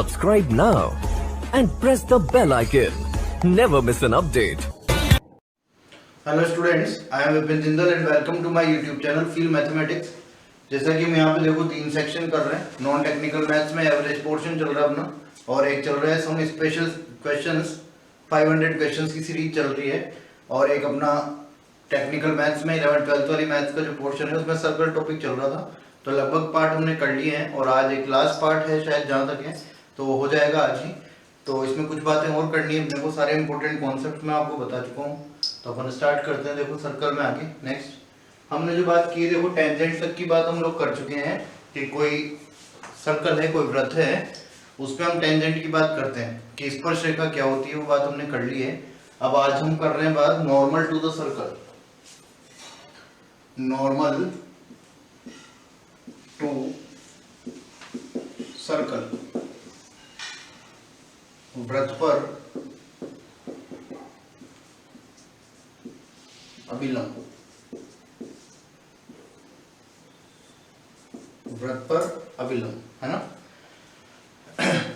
Subscribe now and press the bell icon. Never miss an update. Hello students, I am Vipin Jindal and welcome to my YouTube channel feel mathematics. जैसा कि हम यहाँ पे देखो 3 section कर रहे हैं। नॉन टेक्निकल मैथ्स में एवरेज पोर्शन चल रहा है अपना, और एक चल रहा है सम स्पेशल क्वेश्चंस, 500 क्वेश्चंस की सीरीज चल रही है। और एक अपना टेक्निकल मैथ्स में 11th 12th वाली मैथ्स का जो पोर्शन है उसमें सर्कल टॉपिक चल रहा था। तो लगभग पार्ट हमने कर लिए हैं और आज एक लास्ट पार्ट है शायद, जहाँ तक है तो हो जाएगा आज ही। तो इसमें कुछ बातें और करनी है अपने को, सारे इंपॉर्टेंट कॉन्सेप्ट मैं आपको बता चुका हूँ। तो अपन स्टार्ट करते हैं। देखो सर्कल में आगे नेक्स्ट हमने जो बात की, देखो टेंजेंट तक की बात हम लोग कर चुके हैं कि कोई सर्कल है, कोई वृत्त है, उस पर हम टेंजेंट की बात करते हैं कि स्पर्श रेखा क्या होती है, वो बात हमने कर ली है। अब आज हम कर रहे हैं बात normal to the circle. Normal to circle, वृत्त पर अभिलंब, वृत्त पर अभिलंब, है ना।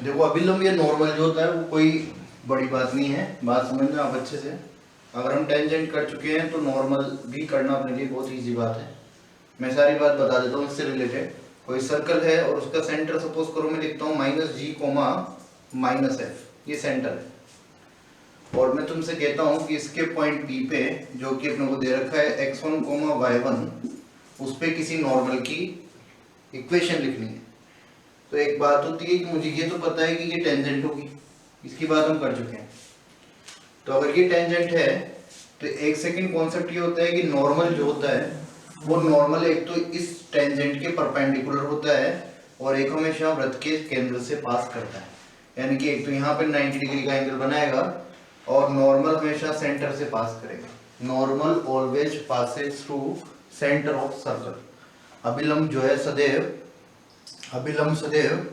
देखो अभिलंब या नॉर्मल जो होता है वो कोई बड़ी बात नहीं है, बात समझना आप अच्छे से। अगर हम टेंजेंट कर चुके हैं तो नॉर्मल भी करना अपने लिए बहुत इजी बात है। मैं सारी बात बता देता हूँ इससे रिलेटेड। कोई सर्कल है और उसका सेंटर सपोज करो मैं लिखता हूँ -G, -F, ये सेंटर है। और मैं तुमसे कहता हूं कि इसके पॉइंट बी पे, जो कि अपने को दे रखा है x1, y1, उस पे किसी नॉर्मल की इक्वेशन लिखनी है। तो एक बात होती है कि मुझे ये तो पता है कि ये टेंजेंट होगी, इसकी बात हम कर चुके हैं। तो अगर ये टेंजेंट है तो एक सेकंड कॉन्सेप्ट ये होता है कि नॉर्मल जो होता है वो नॉर्मल एक तो इस टेंजेंट के परपेंडिकुलर होता है और एक हमेशा वृत्त के केंद्र से पास करता है। यानी कि एक तो यहाँ पे 90 डिग्री का एंगल बनाएगा और नॉर्मल हमेशा सेंटर से पास करेगा। Normal always passes through centre of circle. अभिलंब जो है अभिलंब सदैव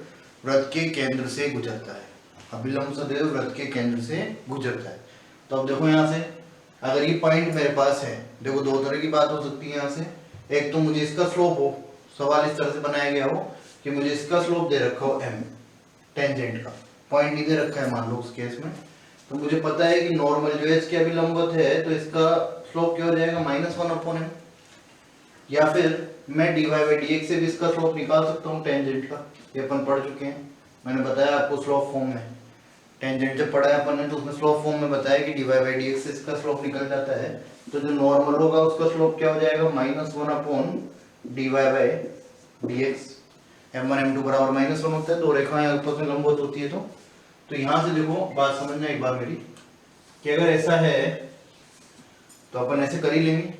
वृत्त के केंद्र से गुजरता है। अभिलंब सदैव वृत्त के केंद्र से गुजरता है। तो अब देखो यहाँ से अगर ये पॉइंट मेरे पास है, देखो दो तरह की बात हो सकती है यहाँ से। एक तो मुझे इसका स्लोप हो, सवाल इस तरह से बनाया गया हो कि मुझे इसका स्लोप दे रखा हो m, टेंजेंट का पॉइंट नहीं दे रखा है मान लो उस केस में। तो मुझे पता है कि नॉर्मल जो है इसके अभिलंबवत है, तो इसका स्लोप क्या हो जाएगा -1/m। या फिर मैं dy/dx से भी इसका स्लोप निकाल सकता हूँ टेंजेंट का, ये अपन पढ़ चुके हैं। मैंने बताया आपको स्लोप फॉर्म में, टेंजेंट जब पढ़ा है अपन ने तो उसमें स्लोप फॉर्म में बताया कि dy/dx से इसका स्लोप निकल जाता है। तो जो नॉर्मल होगा उसका स्लोप क्या हो जाएगा -1/dy/dx। m1 m2 बराबर -1 होता है, दो रेखाएं आपस में लंबवत होती है। तो यहाँ से देखो बात समझना एक बार मेरी, कि अगर ऐसा है तो अपन ऐसे कर ही लेंगे।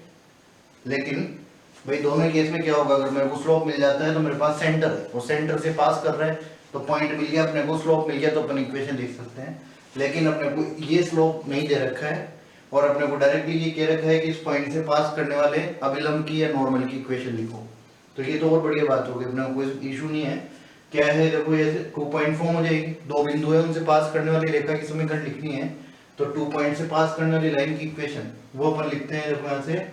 लेकिन भाई दोनों केस में क्या होगा, अगर मेरे को स्लोप मिल जाता है तो मेरे पास सेंटर है और सेंटर से पास कर रहा है, तो पॉइंट मिल गया अपने को, स्लोप मिल गया, तो अपन इक्वेशन लिख सकते हैं। लेकिन अपने को ये स्लोप नहीं दे रखा है और अपने को डायरेक्टली ये कह रखा है कि इस पॉइंट से पास करने वाले अभिलंब की या नॉर्मल की इक्वेशन लिखो। तो ये तो और बढ़िया बात होगी, अपने को कोई इशू नहीं है। क्या है, देखो ये 2 पॉइंट फॉर्म हो जाएगी, दो बिंदु है उनसे पास करने वाली रेखा की समीकरण लिखनी है। तो 2 पॉइंट से पास करने वाली लाइन की इक्वेशन वो अपन लिखते हैं, देखो यहाँ से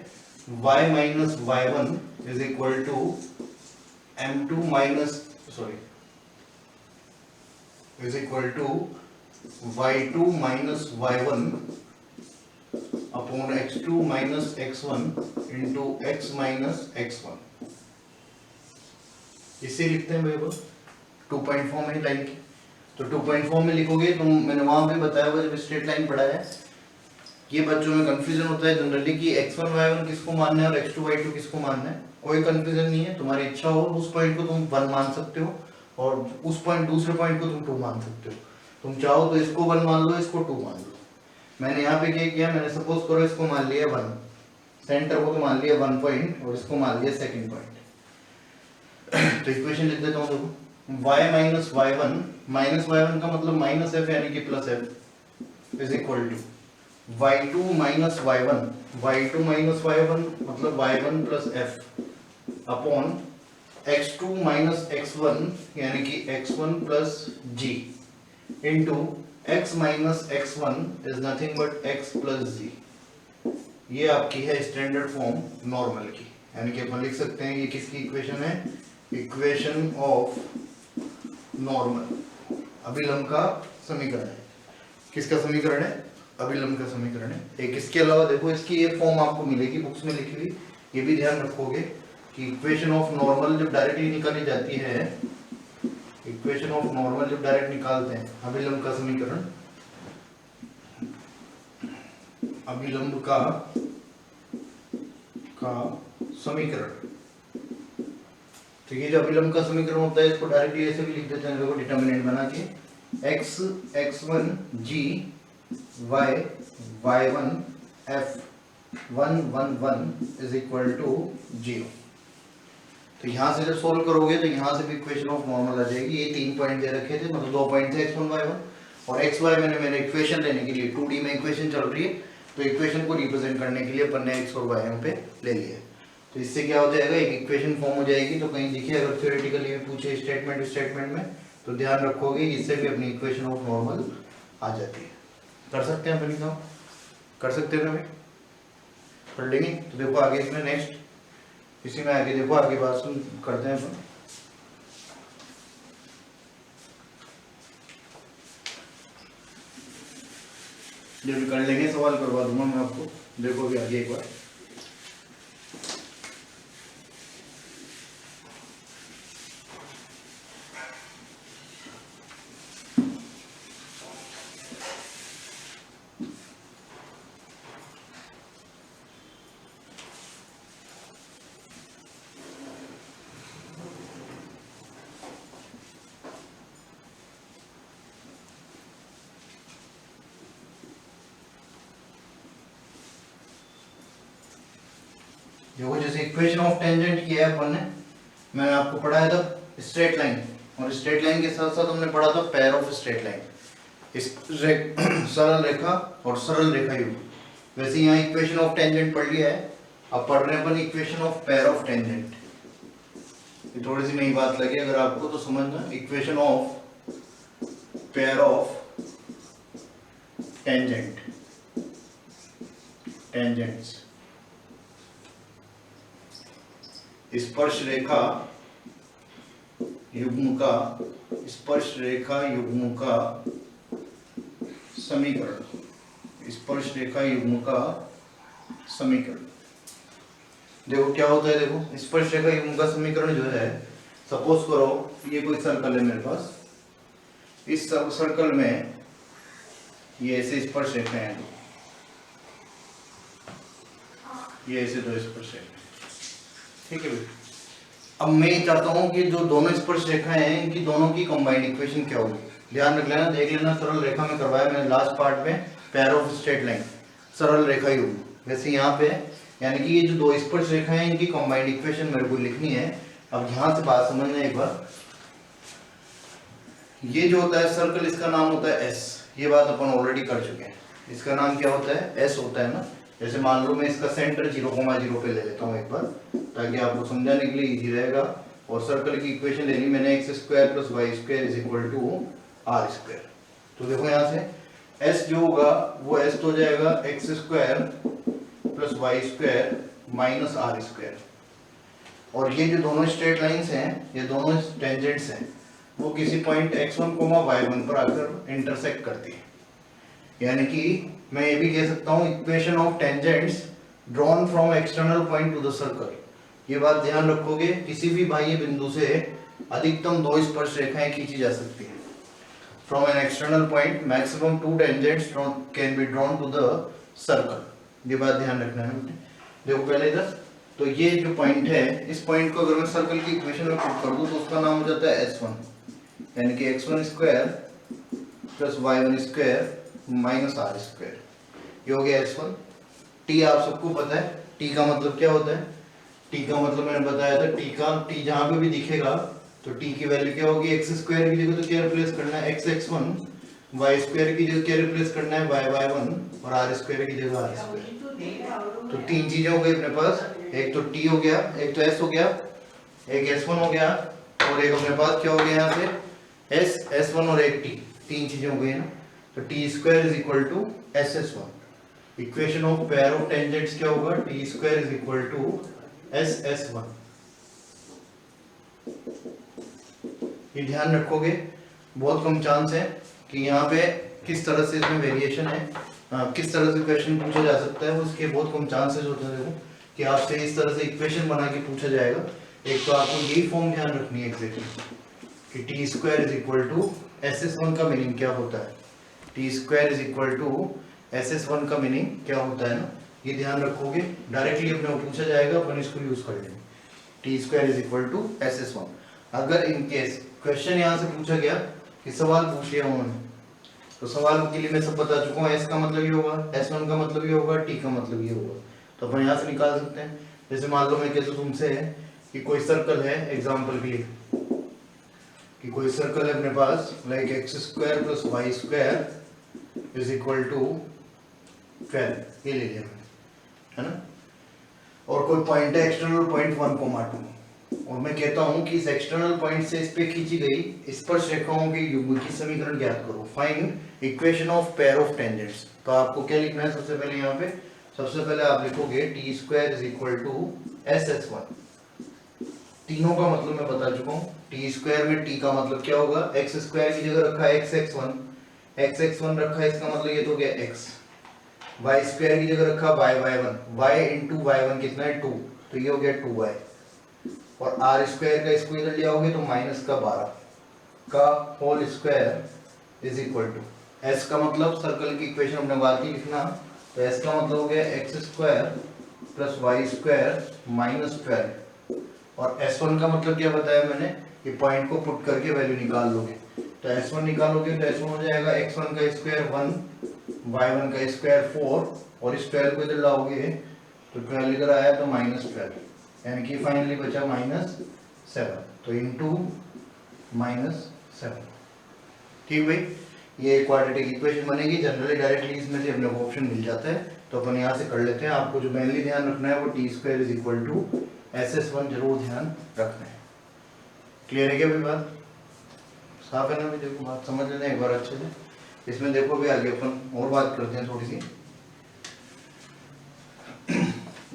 y-y1 is equal to m2 is equal to y2 y1 upon x2 x1 into x x1। इसे लिखते हैं भाई, 2 पॉइंट फॉर्म है लाइन की। तो 2 पॉइंट फॉर्म में लिखोगे तो मैंने वहां पे बताया हुआ जब स्ट्रेट लाइन पढ़ा है, ये बच्चों में कंफ्यूजन होता है जनरली कि x1 y1 किसको मानना है और x2 y2 किसको मानना है। कोई कंफ्यूजन नहीं है, तुम्हारी इच्छा हो उस पॉइंट को तुम 1 मान सकते हो और उस पॉइंट दूसरे पॉइंट को तुम 2 मान सकते हो। तुम चाहो तो इसको 1 मान लो, इसको 2 मान लो। मैंने यहाँ पे क्या किया, मैंने सपोज करो इसको मान लिया 1, सेंटर को तो मान लिया 1 पॉइंट और इसको मान लिया सेकेंड पॉइंट। तो इक्वेशन लिख देता हूँ, देखो y-y1 का मतलब -f यानी कि +f is equal to y2 y1 मतलब y1 + f upon x2 - x1 यानी कि x1 + g into x - x1 is nothing but x + g। ये आपकी है स्टैंडर्ड फॉर्म नॉर्मल की, यानी कि अपन लिख सकते हैं ये किसकी इक्वेशन है, इक्वेशन ऑफ नॉर्मल। अभिलंब का समीकरण है। किसका समीकरण है? अभिलंब का समीकरण है। एक इसके अलावा देखो इसकी एक फॉर्म आपको मिलेगी बुक्स में लिखी हुई, ये भी ध्यान रखोगे कि इक्वेशन ऑफ नॉर्मल जब डायरेक्टली निकाली जाती है, इक्वेशन ऑफ नॉर्मल जब डायरेक्ट निकालते हैं, अभिलंब का समीकरण, अभिलंब का समीकरण, तो ये जो अभिलंब का समीकरण होता है इसको डायरेक्टली ऐसे भी लिख देते हैं, देखो डिटर्मिनेंट बना के x x1 g y y1 f 1 1 1 is equal to 0। तो यहाँ से जब सोल्व करोगे तो यहाँ से भी इक्वेशन ऑफ नॉर्मल आ जाएगी। ये 3 पॉइंट दे रखे थे, मतलब 2 पॉइंट थे x1 y1 और x y मैंने इक्वेशन लेने के लिए 2D में इक्वेशन चल रही है, तो इक्वेशन को रिप्रेजेंट करने के लिए अपन ने x और y यहाँ पे ले लिया। तो इससे क्या हो जाएगा, एक इक्वेशन फॉर्म हो जाएगी। तो कहीं देखिए अगर थ्योरेटिकली भी पूछे स्टेटमेंट में तो ध्यान रखोगे इससे भी अपनी इक्वेशन ऑफ नॉर्मल आ जाती है। कर सकते हैं अपनी काम, कर सकते हैं ना, कर लेंगे। तो देखो आगे इसमें नेक्स्ट इसी में आगे देखो आगे बात सुन करते हैं अपन। जो भी कर लेंगे सवाल करवा दूंगा मैं आपको, देखो अभी आगे एक बार। देखो जैसे इक्वेशन ऑफ टेंजेंट किया है अपन ने, मैंने आपको पढ़ाया था स्ट्रेट लाइन, और स्ट्रेट लाइन के साथ साथ हमने पढ़ा था पेयर ऑफ स्ट्रेट लाइन, सरल रेखा और सरल रेखा युग। वैसे यहाँ इक्वेशन ऑफ टेंजेंट पढ़ लिया है, अब पढ़ रहे हैं अपन equation of pair of tangent. ये थोड़ी सी नई बात लगी अगर आपको तो समझना, equation of pair of tangent, tangents, स्पर्श रेखा युग्म का, स्पर्श रेखा युग्म का समीकरण, स्पर्श रेखा युग्म का समीकरण। देखो क्या होता है, देखो स्पर्श रेखा युग्म का समीकरण जो है, सपोज करो ये कोई सर्कल है मेरे पास, इस सर्कल में ये ऐसे स्पर्श रेखाएं हैं, ये ऐसे दो स्पर्श रेखाएं, ठीक है भाई। अब मैं ये चाहता हूँ कि जो दोनों स्पर्श रेखाएं हैं इनकी दोनों की कंबाइंड इक्वेशन क्या होगी, ध्यान रख लेना, देख लेना। सरल रेखा में करवाया मैंने लास्ट पार्ट में, पेयर ऑफ स्ट्रेट लाइन, सरल रेखा युग्म। वैसे यहाँ पे यानी कि ये जो दो स्पर्श रेखाएं हैं इनकी कंबाइंड इक्वेशन मेरे को लिखनी है। अब यहाँ से बात समझना एक बार, ये जो होता है सर्कल, इसका नाम होता है एस, ये बात अपन ऑलरेडी कर चुके हैं। इसका नाम क्या होता है, एस होता है ना। जैसे मान लो मैं इसका सेंटर 0,0 पे ले लेता हूँ एक बार, ताकि आपको समझाने के लिए इजी रहेगा। और सर्कल की इक्वेशन लेनी मैंने, x² + y² = r²। तो देखो यहाँ से s जो होगा वो s तो हो जाएगा x² + y² - r²। और ये जो दोनों स्ट्रेट लाइंस हैं, ये दोनों टेंजेंट्स हैं, वो किसी पॉइंट x1, y1 पर आकर इंटरसेक्ट करती है। यानी कि मैं ये भी कह सकता हूँ equation of tangents drawn from external point two the circle. ये बात ध्यान रखोगे, किसी भी बाह्य बिंदु से अधिकतम 2 स्पर्श रेखाएं खींची जा सकती हैं। From an external point maximum 2 tangents can be drawn to the circle. ये बात ध्यान रखना है। देखो पहले इधर, तो ये जो पॉइंट है, इस पॉइंट को अगर मैं सर्कल की इक्वेशन में पुट कर दूं तो उसका नाम हो जाता है S1, यानी कि x1² + y1² - r²। ये हो गया S1। t आप सबको पता है, t का मतलब क्या होता है, t का मतलब मैंने बताया था, t जहां पे भी दिखेगा तो t की वैल्यू क्या होगी, x² की जगह तो क्या रिप्लेस करना है, x(x1), y² की जगह क्या रिप्लेस करना है, y(y1), और r² की जगह r²। तो 3 चीजें हो गई अपने पास, एक तो t हो गया, एक तो s हो गया, एक s1 हो गया, और एक अपने पास क्या हो गया यहाँ से s, s1 और एक t, 3 चीजें हो गई है ना। तो t² = ss1। Equation of pair of tangents क्या होगा, t² = ss1। ये ध्यान रखोगे। बहुत कम चांस है कि यहाँ पे किस तरह से इसमें वेरिएशन है, किस तरह से क्वेश्चन पूछा जा सकता है, उसके बहुत कम चांसेस होते हैं देखो कि आपसे इस तरह से इक्वेशन बना के पूछा जाएगा। एक तो आपको यही फॉर्म ध्यान रखनी है एग्जैक्टली कि T square is equal to S S one का मीनिंग क्या होता है, T square is equal to S S one का मीनिंग क्या होता है ना, ये ध्यान रखोगे। डायरेक्टली अपने को पूछा जाएगा, अपन इसको यूज कर लेंगे, T square is equal to S S one. अगर इन केस क्वेश्चन यहाँ से पूछा गया कि सवाल पूछ लिया उन्होंने, तो सवाल के लिए मैं सब बता चुका हूँ, एस का मतलब ये होगा, एस वन का मतलब ये होगा, टी का मतलब ये होगा, तो अपन यहाँ से निकाल सकते हैं। जैसे मान लो मैं कहता हूँ तुमसे कि कोई सर्कल है, एग्जाम्पल के लिए कि कोई सर्कल है अपने पास like x square plus Y square is equal to 12, ये ले लिया है ना, और कोई पॉइंट है एक्सटर्नल पॉइंट 1,2, और मैं कहता हूं कि इस एक्सटर्नल पॉइंट से इस पे खींची गई स्पर्श रेखाओं के युग्म की समीकरण ज्ञात करो, find equation of pair of tangents. तो आपको क्या लिखना है सबसे पहले, यहाँ पे सबसे पहले आप लिखोगे T square is equal to S S one. तीनों का मतलब मैं बता चुका हूँ, टी स्क्वायर में टी का मतलब क्या होगा, एक्स स्क्वायर की जगह रखा है एक्स एक्स वन रखा है, इसका मतलब ये तो गया एक्स, वाई स्क्वायर की जगह रखा Y Y one, Y into Y one कितना है 2, तो ये हो गया 2y, और आर स्क्वायर का इसको इधर ले आओगे तो माइनस का 12 का whole square is equal to, S का मतलब सर्कल की इक्वेशन हमने बात की लिखना, तो एस का मतलब हो गया X square plus Y square minus 12, और एस वन का मतलब क्या बताया मैंने कि पॉइंट को पुट करके वैल्यू निकाल लोगे, तो एस वन निकालोगे तो एस वन हो जाएगा एक्स वन का स्क्वायर 1, वाई वन का स्क्वायर 4, और इस 12 को इधर लाओगे तो 12 इधर आया तो -12, यानी कि फाइनली बचा -7, तो इनटू -7। ठीक भाई, ये क्वाड्रेटिक इक्वेशन बनेगी। जनरली डायरेक्टली इसमें से अपने को ऑप्शन मिल जाता है, तो अपन यहाँ से कर लेते हैं। आपको जो मेनली ध्यान रखना है वो T square is equal to S S one जरूर ध्यान रखना है। क्लियर है क्या भाई, बात साफ है ना भाई? देखो बात समझ लेना एक बार अच्छे से। इसमें देखो भी आगे अपन और बात करते हैं थोड़ी सी,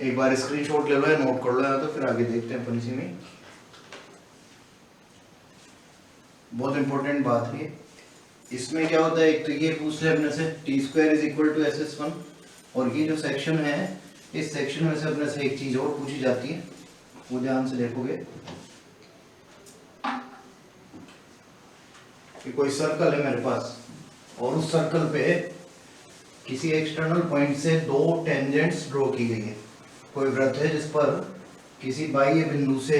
एक बार स्क्रीनशॉट ले लो या नोट कर लो, या तो फिर आगे देखते हैं अपन इसी में। बहुत इंपॉर्टेंट बात है इसमें। क्या होता है, एक तो ये पूछ ले अपने से T square is equal to S S one, और ये जो सेक्शन है इस सेक्शन में से अपने से एक चीज और पूछी जाती है, वो ध्यान से देखोगे कि कोई सर्कल है मेरे पास, और उस सर्कल पे किसी एक्सटर्नल पॉइंट से दो टेंजेंट्स ड्रॉ की गई है। कोई वृत्त है जिस पर किसी बाह्य बिंदु से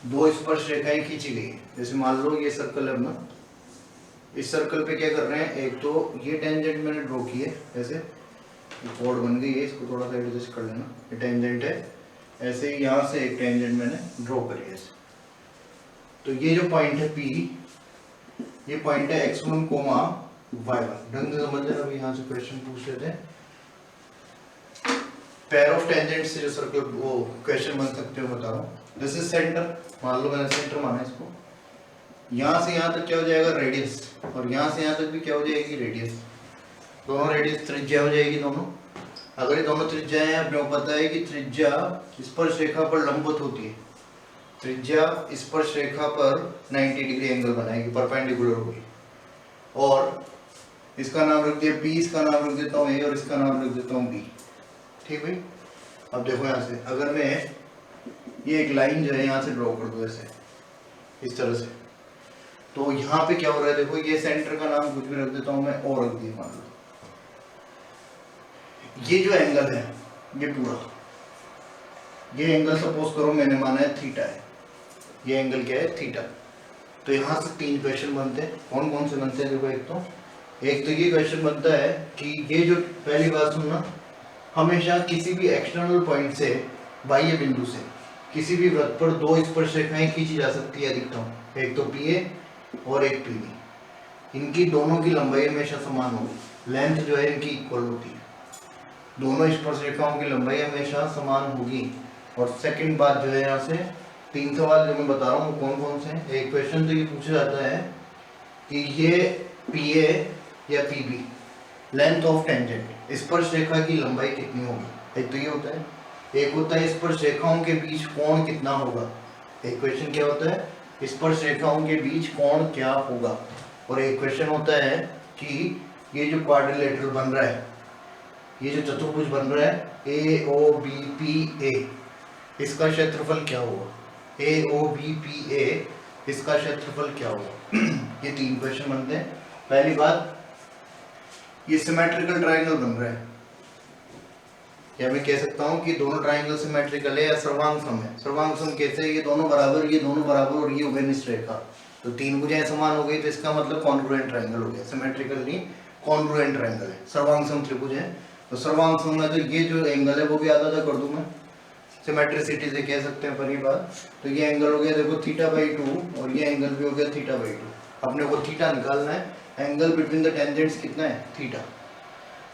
दो स्पर्श रेखाएं खींची गई है। जैसे मान लो ये सर्कल है अपना, इस सर्कल पे क्या कर रहे हैं, एक तो ये टेंजेंट मैंने ड्रॉ की है, ऐसे कोड बन गई है, इसको थोड़ा सा एडजस्ट कर लेना, ये टेंजेंट है, ऐसे ही यहाँ से एक टेंजेंट मैंने ड्रॉ करी है ऐसे। तो ये जो पॉइंट है P, ये पॉइंट है x1, y1। ढंग से समझ लेना, अभी यहाँ से क्वेश्चन पूछ लेते हैं। पेयर ऑफ टेंजेंट से जो सर्कल वो क्वेश्चन बन सकते हो बता रहा हूँ। दिस इज सेंटर, मान लो मैंने सेंटर माना इसको, यहाँ से यहाँ तक क्या हो जाएगा रेडियस, और यहाँ से यहाँ तक भी क्या हो जाएगी रेडियस, दोनों रेडियस त्रिज्या हो जाएगी दोनों। अगर ये दोनों त्रिज्या हैं, अपने को पता है कि त्रिज्या स्पर्श रेखा पर लंबवत होती है, त्रिज्या स्पर्श रेखा पर 90 डिग्री एंगल बनाएगी, परपेंडिकुलर होगी, और इसका नाम रख दिया P, इसका नाम रख देता हूँ A, और इसका नाम रख देता हूँ B। ठीक भाई, अब देखो यहाँ से अगर मैं ये एक लाइन जो है यहाँ से ड्रॉ कर दूँ ऐसे इस तरह से, तो यहाँ पे क्या हो रहा है, देखो ये सेंटर का नाम कुछ भी रख देता हूँ मैं, और रख दिया मान लो। ये जो एंगल है ये पूरा, ये एंगल सपोज करो मैंने माना है थीटा है, ये एंगल क्या है थीटा। तो यहाँ से तीन क्वेश्चन बनते हैं। कौन कौन से बनते हैं, देखो एक तो ये क्वेश्चन बनता है कि ये जो पहली बात सुनना, हमेशा किसी भी एक्सटर्नल पॉइंट से बाह्य बिंदु से किसी भी वृत्त पर दो स्पर्श रेखाएं खींची जा सकती है अधिकतम, एक तो PA और एक PB। इनकी दोनों की लंबाई हमेशा समान होगी, लेंथ जो है इनकी इक्वल होती है, दोनों स्पर्श रेखाओं की लंबाई हमेशा समान होगी। और सेकंड बात जो है, यहाँ से तीन सवाल जो मैं बता रहा हूँ कौन कौन से हैं। एक क्वेश्चन तो ये पूछा जाता है कि ये PA या PB लेंथ ऑफ टेंजेंट, स्पर्श रेखा की लंबाई कितनी होगी, एक तो ये होता है। एक होता है स्पर्श रेखाओं के बीच कोण कितना होगा। एक क्वेश्चन क्या होता है, स्पर्श रेखाओं के बीच कोण क्या होगा। और एक क्वेश्चन होता है कि ये जो क्वाड्रिलेटरल बन रहा है, ये जो चतुर्भुज बन रहा है AOBPA, इसका क्षेत्रफल क्या होगा। AOBPA इसका क्षेत्रफल क्या होगा। ये 3 क्वेश्चन बनते हैं। पहली बात, ये सिमेट्रिकल ट्रायंगल बन रहा है, या मैं कह सकता हूं कि दोनों ट्रायंगल सिमेट्रिकल है या सर्वांगसम है। सर्वांगसम कैसे, ये दोनों बराबर, ये दोनों बराबर और ये घनिष्ठ रेखा, तो 3 भुजाएं समान हो गई, तो इसका मतलब कॉन्ग्रुएंट ट्रायंगल हो गया। सिमेट्रिकल नहीं, कॉन्ग्रुएंट ट्रायंगल है, सर्वांगसम त्रिभुज है। तो सर्वांगसम में तो ये जो एंगल है वो भी आधा आधा कर दूं मैं, सिमेट्रिसिटी से कह सकते हैं पर ये बात। तो ये एंगल हो गया देखो θ/2 और ये एंगल भी हो गया θ/2। अपने को थीटा निकालना है, एंगल बिटवीन द टेंजेंट्स कितना है, थीटा।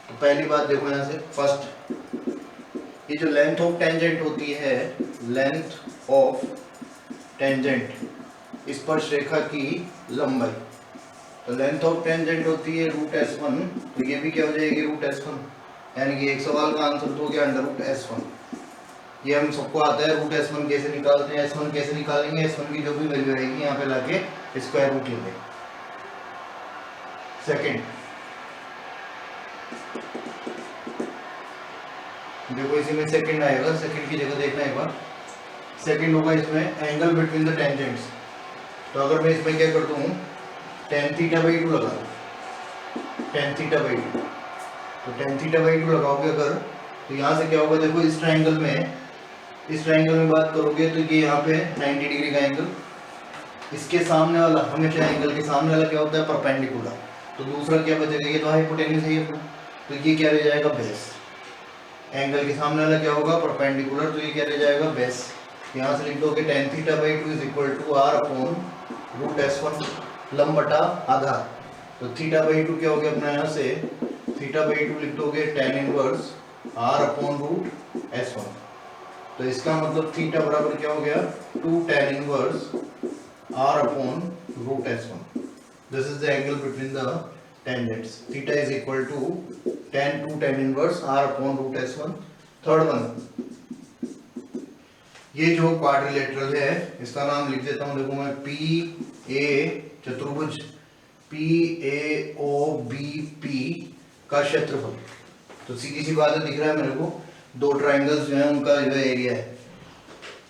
तो पहली बात देखो यहाँ से, फर्स्ट ये जो लेंथ ऑफ टेंजेंट होती है, लेंथ ऑफ टेंजेंट स्पर्श रेखा की लंबाई, तो लेंथ ऑफ टेंजेंट होती है √S1, तो ये भी क्या हो जाएगी √S1, यानी कि एक सवाल का आंसर तो हो गया √S1। ये हम सबको आता है √S1 कैसे निकालते हैं। S1 कैसे निकालेंगे, S1 की जो भी वैल्यू आएगी यहाँ पे लाके स्क्वायर रूट लेंगे। सेकंड देखो इसी में सेकंड आएगा, सेकंड की जगह देखना एक बार। सेकंड होगा इसमें एंगल बिटवीन द टेंजेंट्स, तो अगर मैं इसमें क्या करता हूँ, tan θ/2 लगा, tan θ/2, तो tan θ/2 लगाओगे अगर, तो यहाँ से क्या होगा देखो, इस ट्रायंगल में बात करोगे तो ये यहाँ पे 90 डिग्री का एंगल, इसके सामने वाला, हमेशा एंगल के सामने वाला क्या होता है, परपेंडिकुलर, तो दूसरा क्या बचेगा, ये तो हाइपोटेन्यूज है अपना, तो ये क्या रह जाएगा, बेस। एंगल के सामने वाला क्या होगा, परपेंडिकुलर, तो ये क्या रह जाएगा, बेस। यहाँ से लिख दोगे tan θ/2 = R/√S1, लंब बटा आधार, तो θ/2 क्या हो गया अपना, यहाँ से θ/2 लिख दोगे tan इनवर्स R/√S1, तो इसका मतलब थीटा बराबर क्या हो गया, 2 tan inverse R/√S1। This is the angle between the tangents. Theta is equal to tan 2 inverse R/√S1। Third one, ये जो क्वाड्रिलेटरल है इसका नाम लिख देता हूं, देखो मैं PA चतुर्भुज PAOBP का क्षेत्रफल, तो सीधी सी बात है, दिख रहा है मेरे को, 2 ट्रायंगल्स जो है उनका जो एरिया है,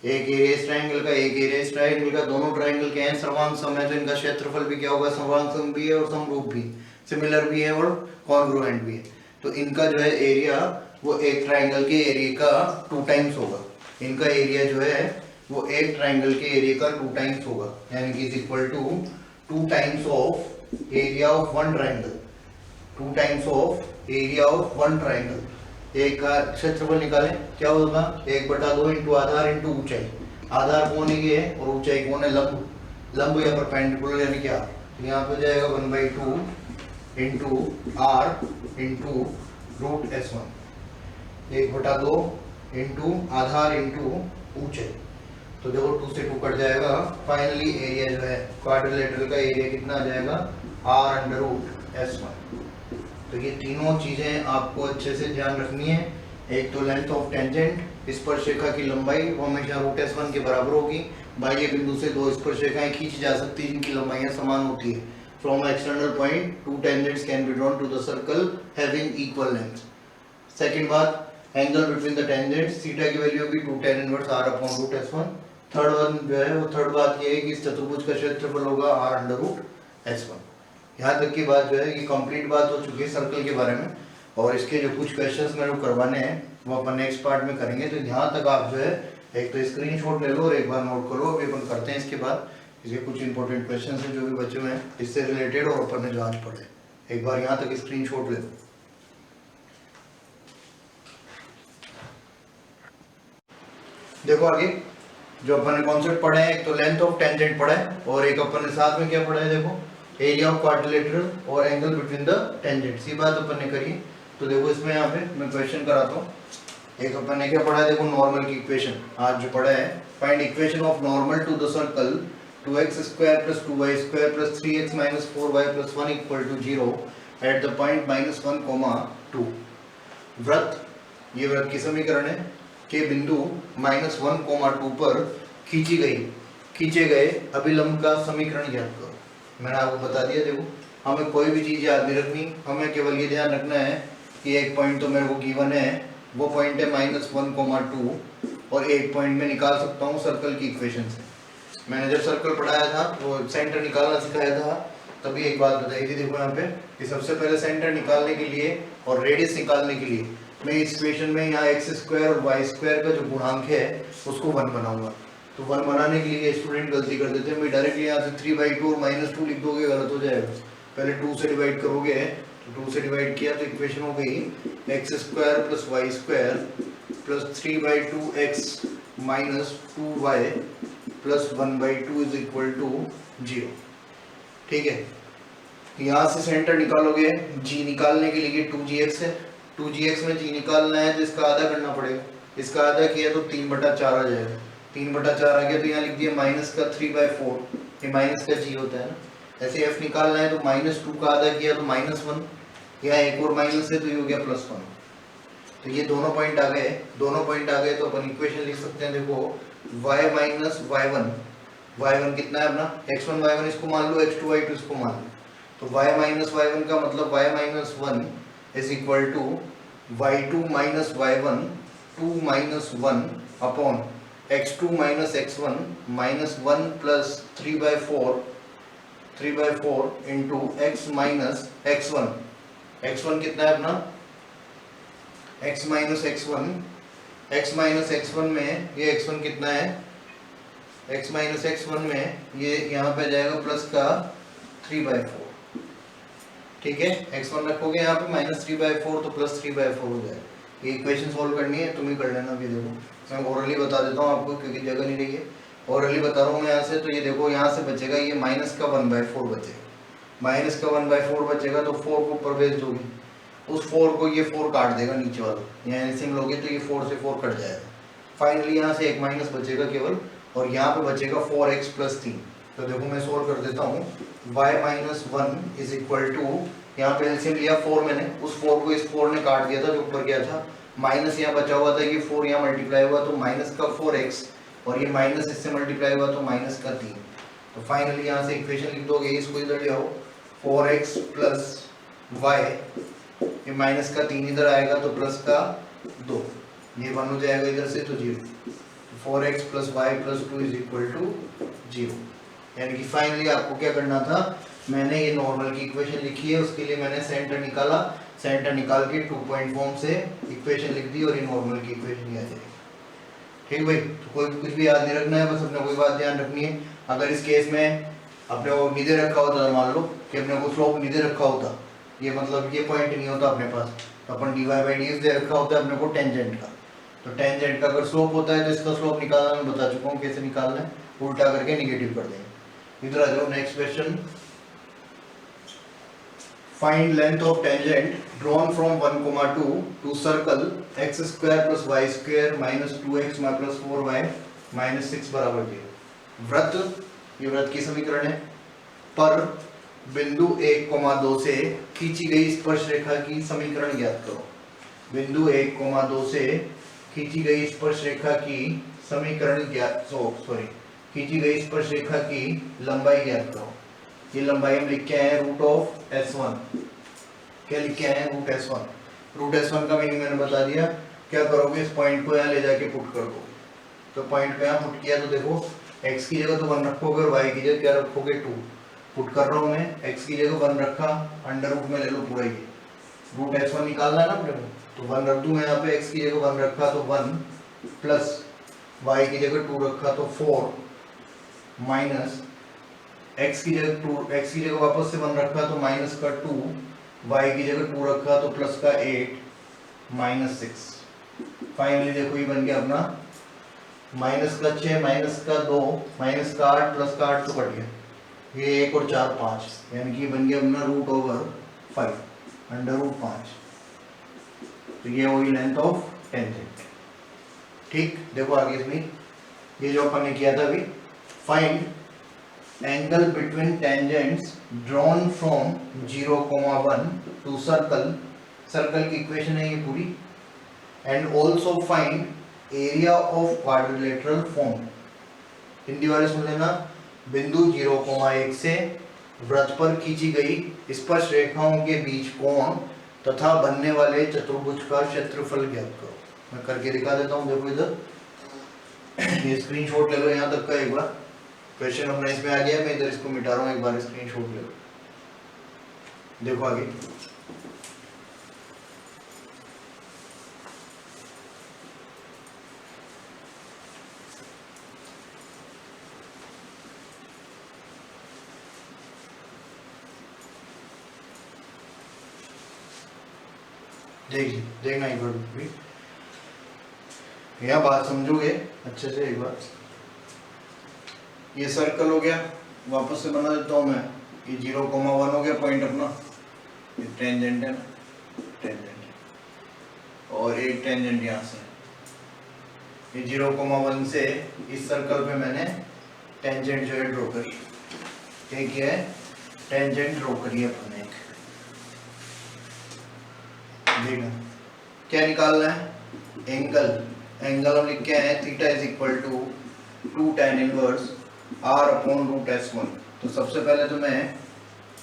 एक एरिया इस ट्रायंगल का, एक एरिया इस ट्रायंगल का, दोनों ट्रायंगल के हैं सर्वांगसम है, तो इनका क्षेत्रफल भी क्या होगा, सर्वांगसम भी है और समरूप भी, सिमिलर भी है और कॉन्ग्रुएंट भी है। तो इनका जो है एरिया वो एक ट्रायंगल के एरिया का 2 टाइम्स होगा। इनका एरिया जो है वो एक ट्रायंगल के एरिया का 2 टाइम्स होगा, यानी कि is equal to 2 times of area of one triangle, 2 times of area of one triangle. एक का क्षेत्रफल निकालें, क्या होगा, 1/2 इंटू आधार इंटू ऊंचाई। आधार कौन है ये और ऊंचाई कौन है, लंब या परपेंडिकुलर, यानी क्या, यहाँ पे जाएगा 1/2 into R into √S1, 1/2 into आधार इंटू ऊंचाई, तो देखो 2 से 2 कट जाएगा। फाइनली एरिया जो है क्वाड्रिलेटरल का एरिया कितना आ जाएगा, R/√S1। तो ये तीनों चीजें आपको अच्छे से ध्यान रखनी है। एक तो लेंथ ऑफ टेंजेंट, स्पर्श रेखा की लंबाई वो हमेशा √S1 के बराबर होगी। बाह्य बिंदु से 2 स्पर्श रेखाएं खींची जा सकती है जिनकी लंबाइयां समान होती है। From external point 2 tangents can be drawn to the circle having equal length. Second बात, angle between the tangents, theta की वैल्यू होगी 2 tan inverse R/√S1। Third one जो है वो, थर्ड बात ये है कि इस चतुर्भुज का क्षेत्रफल होगा R/√S1। यहाँ तक की बात जो है ये कंप्लीट बात हो चुकी है सर्कल के बारे में, और इसके जो कुछ क्वेश्चंस मेरे को करवाने हैं वो अपन नेक्स्ट पार्ट में करेंगे। तो यहाँ तक आप जो है एक तो स्क्रीनशॉट ले लो और एक बार नोट करो, अभी अपन करते हैं इसके बाद इसके कुछ इंपॉर्टेंट क्वेश्चंस हैं जो भी बचे हुए हैं इससे रिलेटेड और अपन ने जो आज पढ़े, एक बार यहाँ तक स्क्रीनशॉट ले लो। देखो आगे जो अपन ने कॉन्सेप्ट पढ़े हैं, एक तो लेंथ ऑफ टेंजेंट पढ़ा है और एक अपन ने साथ में क्या पढ़ा है, देखो एरिया ऑफ क्वाड्रिलेटरल और एंगल बिटवीन द टेंजेंट्स, ये बात अपन ने करी। तो देखो इसमें यहाँ पे मैं क्वेश्चन कराता हूँ। एक अपन ने क्या पढ़ा है, देखो नॉर्मल की इक्वेशन आज जो पढ़ा है, find equation of normal to the circle 2x² + 2y² + 3x - 4y + 1 = 0 at the point -1, 2। वृत्त, ये वृत्त की समीकरण है, के बिंदु -1, 2 पर खींची गई खींचे गए अभिलंब का समीकरण ज्ञात करो। मैंने आपको बता दिया, देखो हमें कोई भी चीज याद नहीं रखनी, हमें केवल ये ध्यान रखना है कि एक पॉइंट तो मेरे को गिवन है, वो पॉइंट है -1,2 और एक पॉइंट में निकाल सकता हूँ सर्कल की इक्वेशन से। मैंने जब सर्कल पढ़ाया था वो सेंटर निकालना सिखाया था, तभी एक बात बताई थी, देखो यहाँ पे कि सबसे पहले सेंटर निकालने के लिए और रेडियस निकालने के लिए मैं इस इक्वेशन में यहाँ x² और y² का जो गुणांक है उसको 1 बनाऊंगा। तो 1 बनाने के लिए स्टूडेंट गलती कर देते हैं, मैं डायरेक्टली यहाँ से 3/2 और -2 लिख दोगे, गलत हो जाएगा। पहले 2 से डिवाइड करोगे, तो 2 से डिवाइड किया तो इक्वेशन हो गई x² + y² + 3/2x - 2y + 1/2 = 0। ठीक है, यहाँ से सेंटर निकालोगे, g निकालने के लिए 2gx है, 2gx में g निकालना है तो इसका आधा करना पड़ेगा, इसका आधा किया तो 3/4 आ जाएगा, 3/4 आ गया तो यहाँ लिख दिया -3/4, ये माइनस का g होता है ना। ऐसे f निकालना है तो -2 का आधा किया तो -1, यहाँ एक और माइनस है तो ये हो गया +1। तो ये दोनों पॉइंट आ गए, दोनों पॉइंट आ गए तो अपन इक्वेशन लिख सकते हैं, देखो y - y1, y1 कितना है अपना x1 y1 इसको मान लो, x2 y2 इसको मान लो, तो y - y1 का मतलब y - 1 = y2 - y1 2 - 1 upon x2 - x1 -1 + 3/4 into x - x1, x1 कितना है अपना x - x1 में ये x1 कितना है, x - x1 में ये यहाँ पे जाएगा प्लस का 3/4। ठीक है, x1 रखोगे यहाँ पे -3/4 तो +3/4 हो जाएगा। ये इक्वेशन सॉल्व करनी है, तुम ही कर लेना। अभी देखो मैं ओरली बता देता हूँ आपको, क्योंकि जगह नहीं रही है, ओरली बता रहा हूँ मैं यहाँ से। तो ये देखो यहाँ से बचेगा ये -1/4 बचेगा, -1/4 बचेगा तो 4 को ऊपर भेज दोगे, उस 4 को ये 4 काट देगा नीचे वाला, यहाँ एलसीएम लोगे तो ये 4 से 4 कट जाएगा। फाइनली यहाँ से एक माइनस बचेगा केवल, और यहाँ पे बचेगा 4x + 3। तो देखो मैं सोल्व कर देता हूँ, y - 1 = यहाँ पे एलसीएम लिया 4 मैंने, उस 4 को इस 4 ने काट दिया था जो ऊपर गया था, माइनस यहाँ बचा हुआ था, ये 4 यहाँ मल्टीप्लाई हुआ तो -4x, और ये माइनस इससे मल्टीप्लाई हुआ तो -3। तो फाइनली यहाँ से इक्वेशन लिख दोगे, इसको इधर ले आओ, 4x + y, ये -3 इधर आएगा तो +2, ये 1 हो जाएगा इधर से तो 0, 4x + y + 2 = 0। यानी कि फाइनली आपको क्या करना था, मैंने ये नॉर्मल की इक्वेशन लिखी है, उसके लिए मैंने सेंटर निकाला, सेंटर निकाल के 2 पॉइंट फॉर्म से इक्वेशन लिख दी और ये नॉर्मल की इक्वेशन ही आ जाएगी। ठीक भाई, तो कोई कुछ भी याद नहीं रखना है, बस अपने कोई बात ध्यान रखनी है। अगर इस केस में अपने को नीचे रखा होता, मान लो कि अपने को स्लोप नीचे रखा होता, ये मतलब ये पॉइंट नहीं होता अपने पास, तो अपन dy/dx दे रखा होता है अपने को टेंजेंट का, तो टेंजेंट का अगर स्लोप होता है तो इसका स्लोप निकालना मैं बता चुका हूँ कैसे निकालना है, उल्टा करके निगेटिव कर देंगे। इधर आ जाओ, next question, find length of tangent drawn from 1, 2 to circle x² + y² - 2x + 4y - 6 = 0। वृत्त, ये वृत्त की समीकरण है, पर बिंदु 1, 2 से खींची गई स्पर्श रेखा की समीकरण ज्ञात करो। बिंदु 1, 2 से खींची गई स्पर्श रेखा की समीकरण ज्ञात, खींची गई स्पर्श रेखा की लंबाई ज्ञात करो। ये लंबाई हम लिख के आए हैं √S1। क्या लिख के आए हैं, √S1। √S1 का मीनिंग मैंने बता दिया। क्या करोगे, इस पॉइंट को यहाँ ले जाके पुट कर दो, तो पॉइंट पे यहाँ पुट किया तो देखो x की जगह तो 1 रखोगे और y की जगह क्या रखोगे, 2। पुट कर रहा हूँ मैं, x की जगह 1 रखा, अंडर रूट में ले लो पूरा, ये √S1 निकालना है ना अपने को, तो 1 रख दूँ मैं यहाँ पे, x की जगह 1 रखा तो 1 प्लस y की जगह 2 रखा तो 4 माइनस x की जगह वापस से 1 रखा तो -2, y की जगह 2 रखा तो +8 -6। फाइनली देखो ये बन गया अपना -6 -2 -8 +8 तो कट गया, ये 1 और 4 5, यानी कि ये बन गया अपना √5 √5। तो ये वही लेंथ ऑफ टेंजेंट। ठीक, देखो आगे इसमें ये जो अपन ने किया था अभी, find angle between tangents drawn from 0, 1 to circle, circle की इक्वेशन है ये पूरी, and also find area of quadrilateral form. Hindi वाले सुन लेना। बिंदु 0,1 से वृत्त पर खींची गई स्पर्श रेखाओं के बीच कोण तथा बनने वाले चतुर्भुज का क्षेत्रफल ज्ञात करो। मैं करके दिखा देता हूँ, देखो इधर ये स्क्रीनशॉट ले लो यहाँ तक का। एक बार क्वेश्चन अपना इसमें आ गया, मैं इधर इसको मिटा रहा हूँ, एक बार स्क्रीनशॉट ले लो, देखो आगे। देखिए, देखना एक बार भी, यह बात समझोगे अच्छे से एक बार। ये सर्कल हो गया, वापस से बना देता हूँ मैं। ये 0,1 हो गया पॉइंट अपना, ये टेंजेंट है, टेंजेंट और एक टेंजेंट यहाँ से। ये 0,1 से इस सर्कल पे मैंने टेंजेंट जो है ड्रॉ करी। क्या किया है? टेंजेंट ड्रॉ करी है अपने। देखना क्या निकालना है, एंगल। एंगल हम लिख के आए theta is equal to 2 tan inverse r upon root s1। तो सबसे पहले तो मैं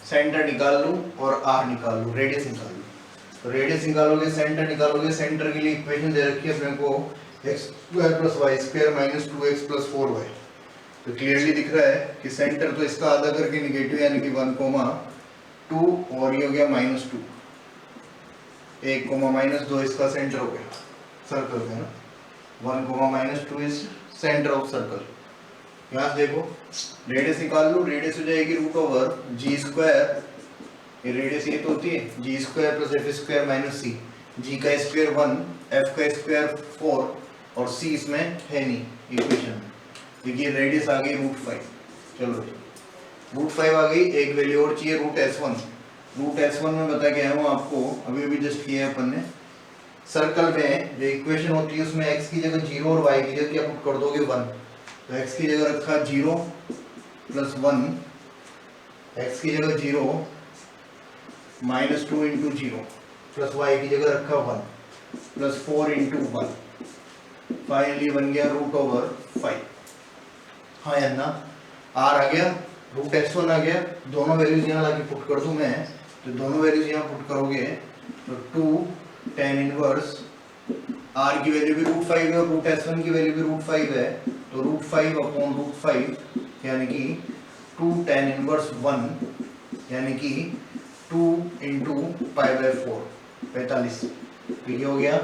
सेंटर निकाल लूँ और r निकाल लूँ, रेडियस निकाल लूँ। तो रेडियस निकालोगे, सेंटर निकालोगे। सेंटर के लिए इक्वेशन दे रखी है अपने को x² + y² - 2x + 4y। तो क्लियरली दिख रहा है कि सेंटर तो इसका आधा करके निगेटिव यानी कि 1,2 और ये हो गया -2। 1, -2 इसका सेंटर हो गया सर्कल में ना। 1, -2 इज सेंटर ऑफ सर्कल। यहाँ से देखो रेडियस निकाल लो, रेडियस हो जाएगी √g²। ये रेडियस ये तो होती है g² + f² - c। g का स्क्वायर 1, f का स्क्वायर 4 और c इसमें है नहीं इक्वेशन में। देखिए रेडियस आ गई √5। चलो √5 आ गई, एक वैल्यू और चाहिए √s1। √s1 में बता गया हूँ आपको, अभी अभी जस्ट किया है अपन ने। सर्कल में जो इक्वेशन होती है उसमें x की जगह 0 और y की जगह क्या पुट कर दोगे 1। तो x की जगह रखा 0 + 1, x की जगह 0 -2 × 0 प्लस y की जगह रखा 1 + 4 × 1। फाइनली बन गया √5। हाँ या ना, r आ गया, √s1 आ गया। दोनों वैल्यूज यहाँ लाके पुट कर दूं मैं, तो दोनों वैल्यूज यहाँ पुट करोगे तो 2 tan इनवर्स r की वैल्यू भी √5 है और √s1 की वैल्यू भी √5 है। तो √5 अपॉन √5 यानी कि 2 tan इनवर्स 1 यानी कि 2 × π/4 45। तो ये हो गया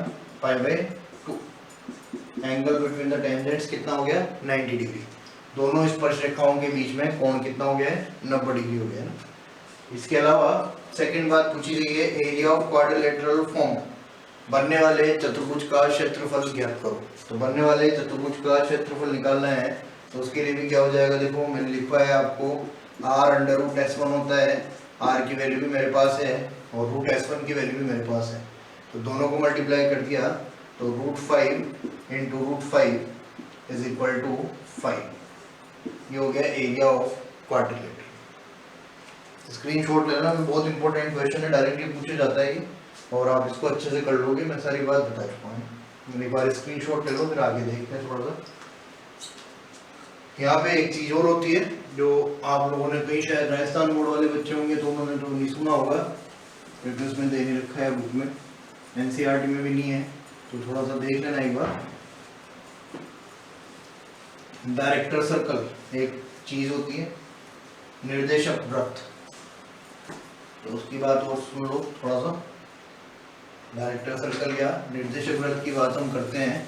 π/2। एंगल बिटवीन द टेंजेंट्स कितना हो गया 90 डिग्री। दोनों स्पर्श रेखाओं के बीच में कोण कितना हो गया है 90 डिग्री हो गया ना। इसके अलावा सेकंड बात पूछी गई है, एरिया ऑफ क्वाड्रिलेटरल फॉर्म। बनने वाले चतुर्भुज का क्षेत्रफल ज्ञात करो। तो बनने वाले चतुर्भुज का क्षेत्रफल निकालना है, तो उसके लिए भी क्या हो जाएगा, देखो मैंने लिखा है आपको r√s1 होता है। r की वैल्यू भी मेरे पास है और √s1 की वैल्यू भी मेरे पास है। तो दोनों को मल्टीप्लाई कर दिया तो √5 × √5 इज इक्वल टू 5। ये हो गया एरिया ऑफ क्वाड्रिलेटर। स्क्रीनशॉट लेना, बहुत इंपॉर्टेंट क्वेश्चन है, डायरेक्टली पूछा जाता है ये, और आप इसको अच्छे से कर लोगे। मैं सारी बात बता चुका हूँ, एक बार स्क्रीनशॉट ले लो, फिर आगे देखते हैं थोड़ा सा। यहाँ पे एक चीज और होती है जो आप लोगों ने, कई शायद राजस्थान बोर्ड वाले बच्चे होंगे तो उन्होंने तो नहीं सुना होगा, क्योंकि उसमें दे नहीं रखा है बुक में, एनसीईआरटी में भी नहीं है, तो थोड़ा सा देख लेना एक बार। डायरेक्टर सर्कल एक चीज होती है, निर्देशक वृत्त, तो उसकी बात और सुन लो थोड़ा सा। डायरेक्टर सर्कल या निर्देशक वृत्त की बात हम करते हैं।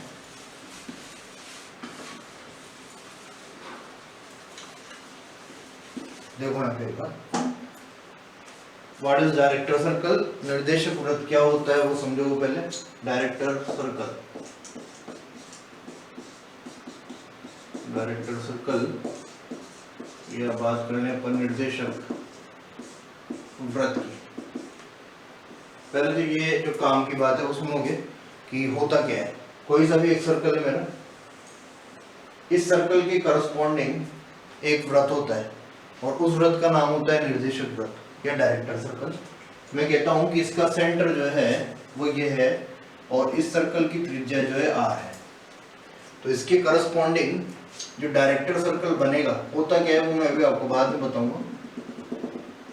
देखो ना फिर व्हाट इज डायरेक्टर सर्कल। निर्देशक वृत्त क्या होता है वो समझो पहले। डायरेक्टर सर्कल, डायरेक्टर सर्कल या बात करने अपन निर्देशक वृत्त की। पहले तो ये जो काम की बात है वो सुनोगे कि होता क्या है। कोई सा भी एक सर्कल है मेरा, इस सर्कल के करस्पॉन्डिंग एक वृत्त होता है और उस वृत्त का नाम होता है निर्देशक वृत्त या डायरेक्टर सर्कल। मैं कहता हूं कि इसका सेंटर जो है वो ये है और इस सर्कल की त्रिज्या जो है r है। तो इसके करस्पॉन्डिंग जो डायरेक्टर सर्कल बनेगा होता क्या है वो मैं अभी आपको बाद में बताऊंगा।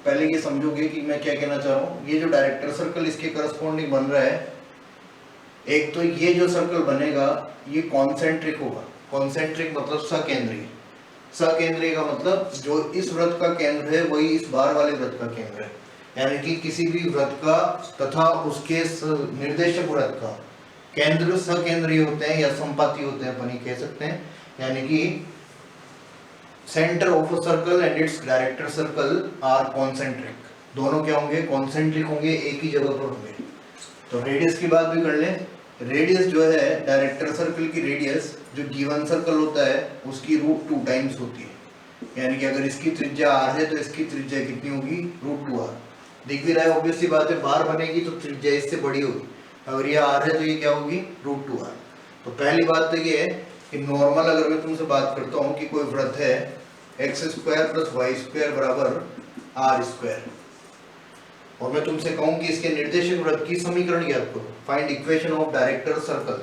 पहले ये समझोगे कि मैं क्या कहना चाह रहा हूँ। ये जो डायरेक्टर सर्कल इसके करस्पॉन्डिंग बन रहा है, एक तो ये जो सर्कल बनेगा ये कॉन्सेंट्रिक होगा। कॉन्सेंट्रिक मतलब सकेंद्रीय। सकेंद्रीय का मतलब जो इस वृत्त का केंद्र है वही इस बाहर वाले वृत्त का केंद्र है, यानी कि किसी भी वृत्त का तथा उसके निर्देशक वृत्त का केंद्र सकेंद्रीय होते हैं या संपाती होते हैं, अपन ये कह सकते हैं। यानी कि centre of a circle and its director circle are concentric. दोनों क्या होंगे? कॉन्सेंट्रिक होंगे, एक ही जगह पर होंगे। तो रेडियस की बात भी कर लें। रेडियस जो है डायरेक्टर सर्कल की रेडियस जो गिवन सर्कल होता है उसकी √2 टाइम्स होती है। यानी कि अगर इसकी त्रिज्या r है तो इसकी त्रिज्या कितनी होगी? √2r। दिख भी रहा है, ऑब्वियस सी बात है, बार बनेगी तो त्रिज्या इससे बड़ी होगी। अगर ये r है तो ये क्या होगी? √2r। तो पहली बात तो ये है कि नॉर्मल अगर मैं तुमसे बात करता हूँ कि कोई वृत्त है x² + y² बराबर r², और मैं तुमसे कहूं कि इसके निर्देशक वृत्त की समीकरण ज्ञात करो, find equation of director circle.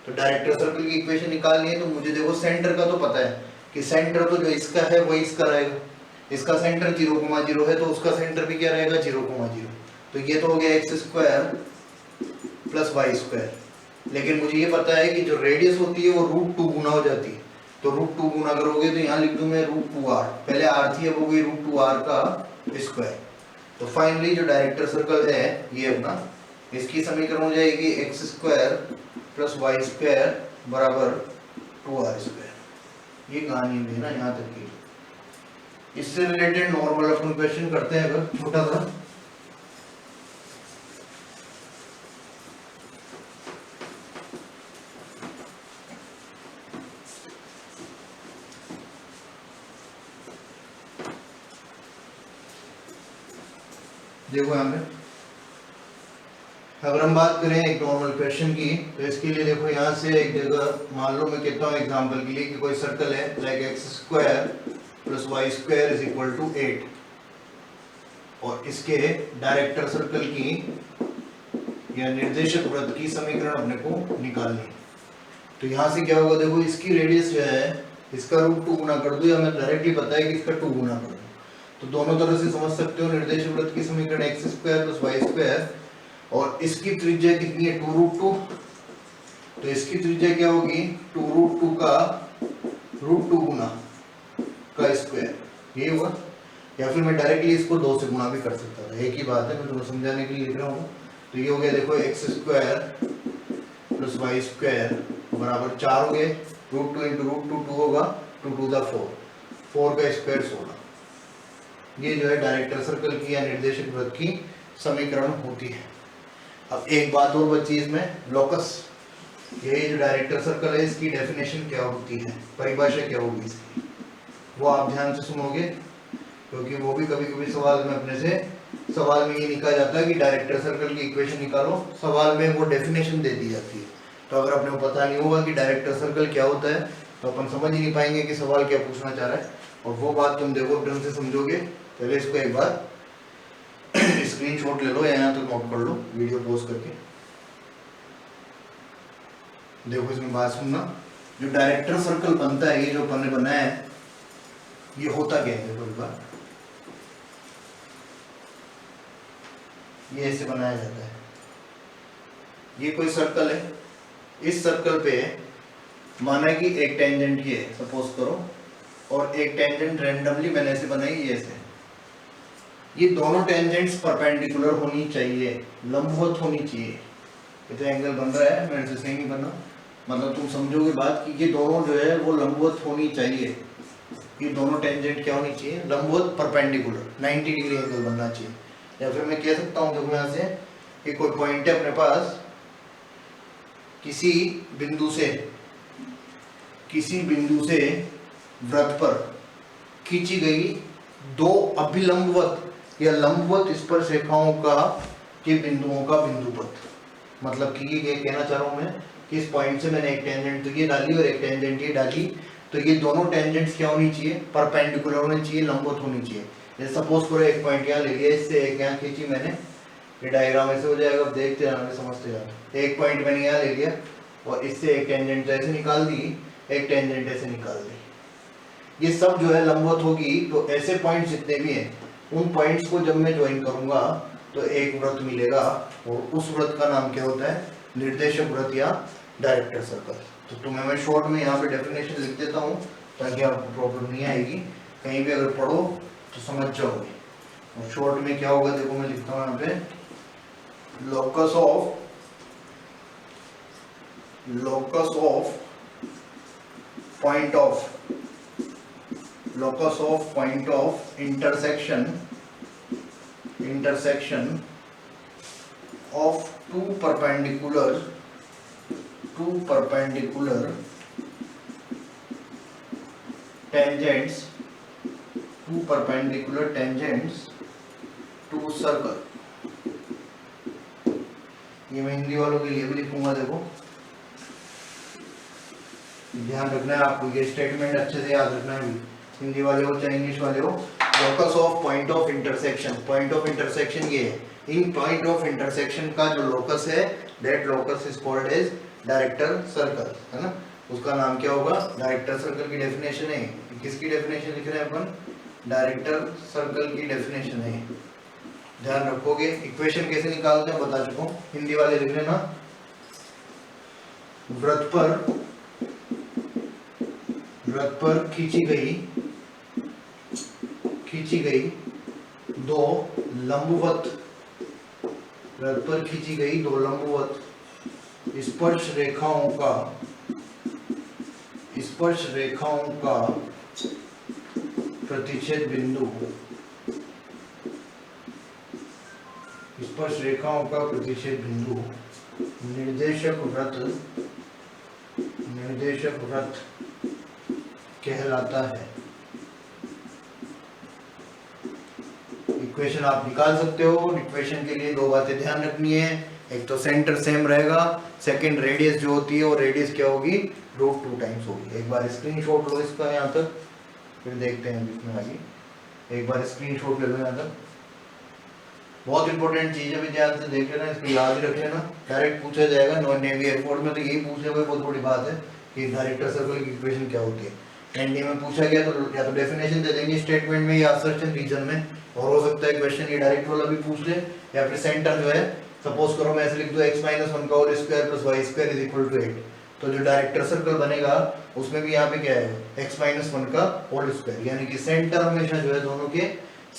तो डायरेक्टर सर्कल की इक्वेशन निकालनी है तो मुझे देखो सेंटर का तो पता है कि सेंटर तो जो इसका है वही इसका रहेगा। इसका सेंटर 0,0 है तो उसका सेंटर भी क्या रहेगा? 0,0। तो ये तो हो गया x² + y²। लेकिन मुझे ये पता है कि जो रेडियस होती है वो √2 गुना हो जाती है। तो √2 गुना करोगे तो यहाँ लिख दूं मैं √2r। पहले r थी, अब हो गई √2r का स्क्वायर। तो फाइनली जो डायरेक्टर सर्कल है ये अपना, इसकी समीकरण हो जाएगी x² + y² बराबर 2r²। ये कहानी है ना यहाँ तक की। इससे रिलेटेड नॉर्मल अपन क्वेश्चन करते हैं अगर छोटा सा। देखो यहाँ पे अगर हम बात करें एक नॉर्मल क्वेश्चन की, तो इसके लिए देखो यहाँ से एक जगह मान लो मैं कहता हूँ एग्जांपल के लिए कि कोई सर्कल है लाइक x² + y² = 8, और इसके डायरेक्टर सर्कल की या निर्देशक वृत्त की समीकरण अपने को निकालनी। तो यहाँ से क्या होगा? देखो इसकी रेडियस जो है इसका √2 गुना कर दो, या मैं डायरेक्टली पता है कि इसका 2 गुना कर दो। तो दोनों तरह से समझ सकते हो। निर्देशक वृत्त की समीकरण x² + y², और इसकी त्रिज्या कितनी है? 2√2। तो इसकी त्रिज्या क्या होगी? 2√2 का √2 गुना का स्क्वायर, ये होगा। या फिर मैं डायरेक्टली इसको 2 से गुना भी कर सकता था, एक ही बात है, मैं तुम्हें समझाने के लिए लिख रहा हूँ। तो ये हो गया देखो x² + y² बराबर 4 हो गए। √2 × √2 2 होगा, 2 × 2 4, 4 का स्क्वायर 16। ये जो है डायरेक्टर सर्कल की या निर्देशक वृत्त की समीकरण होती है। अब एक बात और बची इसमें, लोकस। ये जो डायरेक्टर सर्कल है इसकी डेफिनेशन क्या होती है, परिभाषा क्या होगी इसकी, वो आप ध्यान से सुनोगे, क्योंकि वो भी कभी कभी सवाल में अपने से सवाल में ये लिखा जाता है कि डायरेक्टर सर्कल की इक्वेशन निकालो, सवाल में वो डेफिनेशन दे दी जाती है। तो अगर अपने को पता नहीं होगा कि डायरेक्टर सर्कल क्या होता है तो अपन समझ ही नहीं पाएंगे कि सवाल क्या पूछना चाह रहा है। और वो बात तुम देखो ढंग से समझोगे। पहले इसको एक बार स्क्रीनशॉट ले लो या यहाँ तक नोट कर लो वीडियो पॉज करके। देखो इसमें बात सुनना, जो डायरेक्टर सर्कल बनता है, ये जो अपन ने बनाया है, ये होता क्या है? देखो एक बार ये ऐसे बनाया जाता है। ये कोई सर्कल है, इस सर्कल पे माना कि एक टेंजेंट ये है सपोज करो, और एक टेंजेंट रैंडमली मैंने ऐसे बनाई, ये ऐसे। ये दोनों टेंजेंट्स परपेंडिकुलर होनी चाहिए, लंबवत होनी चाहिए। ये तो एंगल बन रहा है, मेरे से सही नहीं बना, मतलब तुम समझोगे बात कि ये दोनों जो है वो लंबवत होनी चाहिए। ये दोनों टेंजेंट क्या होनी चाहिए? लंबवत, परपेंडिकुलर, 90 डिग्री एंगल बनना चाहिए। या फिर मैं कह सकता हूँ देखो यहाँ से कि कोई पॉइंट है अपने पास, किसी बिंदु से वृत्त पर खींची गई दो अभिलंबवत या लंबवत स्पर्श रेखाओं का के बिंदुओं का बिंदुपथ। मतलब कि ये कहना चाह रहा हूं मैं कि इस पॉइंट से मैंने एक टेंजेंट तो ये डाली और एक टेंजेंट ये डाली, तो ये दोनों टेंजेंट्स क्या होनी चाहिए? परपेंडिकुलर होनी चाहिए, लंबवत होनी चाहिए। जैसे सपोज करो एक पॉइंट यहाँ ले लिया, इससे एक यहाँ खींची मैंने, ये डायग्राम ऐसे हो जाएगा, देखते जाना, समझते जाना। एक पॉइंट मैंने यहाँ ले लिया और इससे एक टेंजेंट ऐसे निकाल दी, एक टेंजेंट ऐसे निकाल दी। ये सब जो है लंबवत होगी, तो ऐसे पॉइंट्स जितने भी हैं उन पॉइंट्स को जब मैं ज्वाइन करूंगा तो एक वृत्त मिलेगा, और उस वृत्त का नाम क्या होता है, निर्देशक वृत्त या डायरेक्टर सर्कल। तो तुम्हें मैं शॉर्ट में यहाँ पे डेफिनेशन लिख देता हूँ ताकि आपको प्रॉब्लम नहीं आएगी, कहीं भी अगर पढ़ो तो समझ जाओगे। और शॉर्ट में क्या होगा देखो मैं लिखता हूँ यहाँ पे, locus of point of intersection of two perpendicular tangents to circle। ये मैं हिंदी वालों के लिए भी लिखूंगा, देखो ध्यान रखना है आपको, ये स्टेटमेंट अच्छे से याद रखना है, हिंदी वाले हो चाहे इंग्लिश वाले हो। Locus of point of intersection ये है, इन पॉइंट ऑफ इंटरसेक्शन का जो लोकस है, that locus is called as director circle, है ना, उसका नाम क्या होगा, डायरेक्टर सर्कल की डेफिनेशन है। किसकी डेफिनेशन लिख रहे हैं अपन, डायरेक्टर सर्कल की डेफिनेशन है, ध्यान रखोगे। इक्वेशन कैसे निकालते हैं बता चुका हूं, हिंदी वाले लिख लेना, वृत्त पर खींची गई दो लंबवत स्पर्श रेखाओं का प्रतिच्छेद बिंदु निर्देशक वृत्त कहलाता है। इक्वेशन आप निकाल सकते हो। इक्वेशन के लिए दो बातें ध्यान रखनी है, एक तो सेंटर सेम रहेगा, सेकंड रेडियस जो होती है वो रेडियस क्या होगी, √2 टाइम्स होगी। एक बार स्क्रीनशॉट लो इसका यहाँ तक, फिर देखते हैं इसमें आगे। एक बार स्क्रीनशॉट ले लो यहाँ तक, बहुत इंपॉर्टेंट चीज है, भी ध्यान से देख लेना, इसको याद ही रख लेना, डायरेक्ट पूछा जाएगा। नॉन नेवी एयरफोर्स में तो यही पूछने में बहुत बड़ी बात है कि डायरेक्टर सर्कल की इक्वेशन क्या होती है। एनडी में पूछा गया तो या तो डेफिनेशन दे देंगे स्टेटमेंट में या असर्शन रीजन में, और हो सकता है क्वेश्चन ये डायरेक्ट वाला भी पूछ ले, या फिर सेंटर जो है, सपोज करो मैं ऐसे लिख दूं x-1 का होल स्क्वायर प्लस y² = 8, तो जो डायरेक्टर सर्कल बनेगा उसमें भी यहाँ पे क्या है, x-1 का होल स्क्वायर, यानी कि सेंटर हमेशा जो है दोनों के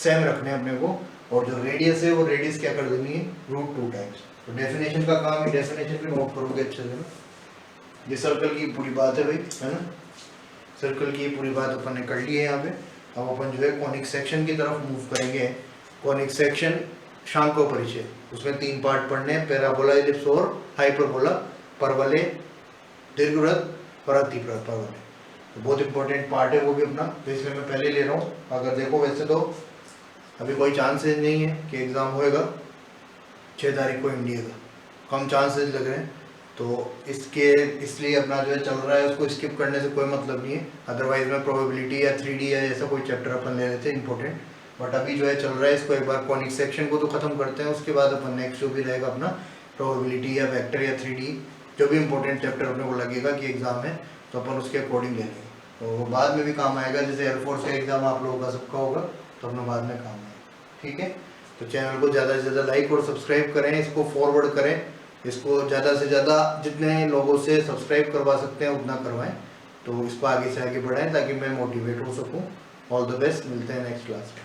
सेम रखने हैं अपने को, और जो रेडियस है वो रेडियस क्या कर देनी है, √2 टाइम्स। तो डेफिनेशन का काम है, डेफिनेशन भी नोट करोगे अच्छे से ना। ये सर्कल की पूरी बात है भाई, है ना, सर्कल की पूरी बात अपन ने कर ली है यहाँ पे। अब अपन जो है कॉनिक सेक्शन की तरफ मूव करेंगे। कॉनिक सेक्शन शांको परिचय, उसमें 3 पार्ट पढ़ने हैं, पैराबोला, इलिप्स और हाइपरबोला, परवलय, दीर्घवृत्त और अतिवृत्त परवलय। तो बहुत इंपॉर्टेंट पार्ट है वो भी अपना, तो इसलिए मैं पहले ले रहा हूँ। अगर देखो वैसे तो अभी कोई चांसेस नहीं है कि एग्ज़ाम होएगा 6 तारीख को इंडिया का, कम चांसेस लग रहे हैं, तो इसलिए अपना जो है चल रहा है, उसको स्किप करने से कोई मतलब नहीं है। अदरवाइज में प्रोबेबिलिटी या 3D या ऐसा कोई चैप्टर अपन ले लेते हैं इंपॉर्टेंट, बट अभी जो है चल रहा है, इसको एक बार कॉनिक सेक्शन को तो खत्म करते हैं, उसके बाद अपन नेक्स्ट जो भी रहेगा अपना प्रोबेबिलिटी या वेक्टर या 3D, जो भी इंपॉर्टेंट चैप्टर अपने को लगेगा कि एग्जाम में, तो अपन उसके अकॉर्डिंग ले लेंगे, तो वो बाद में भी काम आएगा। जैसे एयरफोर्स का एग्जाम आप लोगों का सबका होगा, तो अपना बाद में काम आएगा, ठीक है। तो चैनल को ज़्यादा से ज़्यादा लाइक और सब्सक्राइब करें, इसको फॉरवर्ड करें, इसको ज़्यादा से ज़्यादा जितने लोगों से सब्सक्राइब करवा सकते हैं उतना करवाएं, तो इसको आगे से आगे बढ़ाएं ताकि मैं मोटिवेट हो सकूं। ऑल द बेस्ट, मिलते हैं नेक्स्ट क्लास में।